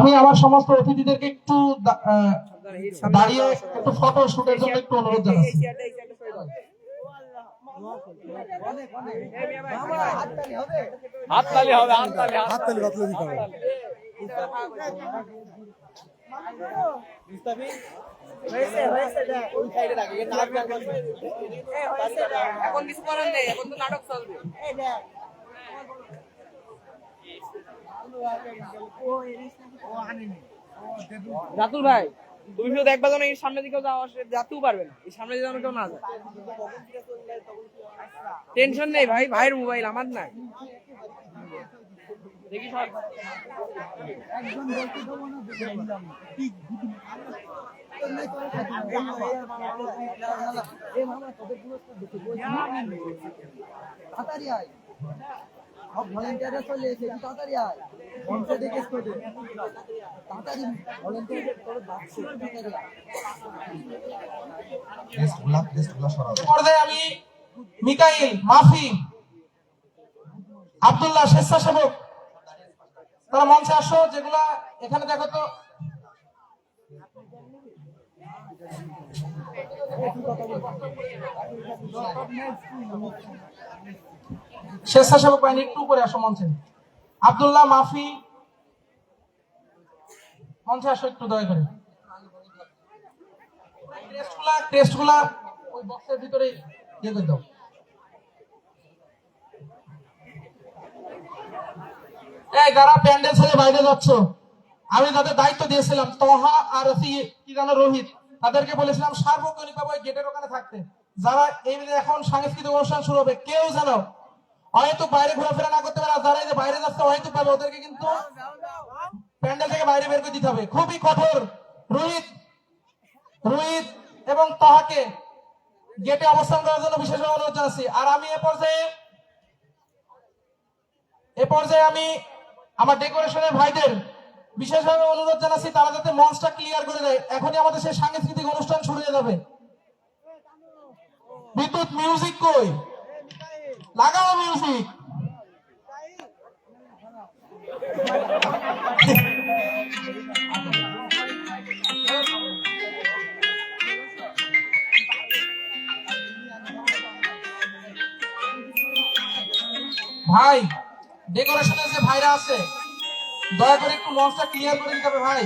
আমি আমার সমস্ত অতিথিদেরকে একটু দাঁড়িয়ে একটু ফটো শুটের জন্য একটু অনুরোধ জানাচ্ছি। হাততালি হবে, হাততালি হাততালি দিতে হবে। এখন কিছু করার নেই, এখন তো নাটক চলবে। জাতুল ভাই, তুমি শুধু দেখবা যেন এর সামনে দিকেও যাওয়া যেতেও পারবে না, এই সামনে যেন কেউ না যায়। টেনশন নেই ভাই, ভাইয়ের মোবাইল আমার নাই। দেখি সব ভলেন্টিয়াররা চলে এসে তাড়াতাড়ি আয়, মঞ্চে দেখে তাড়াতাড়ি ভলেন্টিয়ার করে বাচ্চা পর্যায়ে আমি মিকাইল, মাফি, আব্দুল্লাহ স্বেচ্ছাসেবক তারা মঞ্চে আসো। যেগুলা এখানে দেখো তো, স্বেচ্ছাসেবক বাহিনী একটু উপরে আসো মঞ্চে। আব্দুল্লাহ, মাফি মঞ্চে আসো একটু দয়া করে। টেস্টগুলা ওই বক্সের ভিতরে দিয়ে করে দাও। এই যারা প্যান্ডেল ছেড়ে বাইরে যাচ্ছ, আমি তাদের দায়িত্ব দিয়েছিলাম তহা আর কি জানো রোহিত, তাদেরকে বলেছিলাম সার্বক্ষণিকভাবে ওই গেটের ওখানে থাকতে। যারা এই এখন সাংস্কৃতিক অনুষ্ঠান শুরু হবে, কেউ জানো হয়তো বাইরে ঘোরাফেরা না করতে পারে, যারা এই যে বাইরে যাচ্ছে হয়তো পাবে, ওদেরকে কিন্তু প্যান্ডেল থেকে বাইরে বের করে দিতে হবে। খুবই কঠোর। রোহিত এবং তহাকে গেটে অবস্থান করার জন্য বিশেষভাবে অনুরোধ জানাচ্ছি। আর আমি এ পর্যায়ে আমি আমার ডেকোরেশনের ভাইদের বিশেষভাবে অনুরোধ জানাচ্ছি, তারা যাতে মঞ্চটা ক্লিয়ার করে দেয়। এখনই আমাদের সেই সাংস্কৃতিক অনুষ্ঠান শুরু হয়ে যাবে। বিদ্যুৎ, মিউজিক কই? লাগাও মিউজিক। ভাই, ডেকোরেশনের যে ভাইরা আছে, দয়া করে একটু মঞ্চটা ক্লিয়ার করে দিতে হবে ভাই।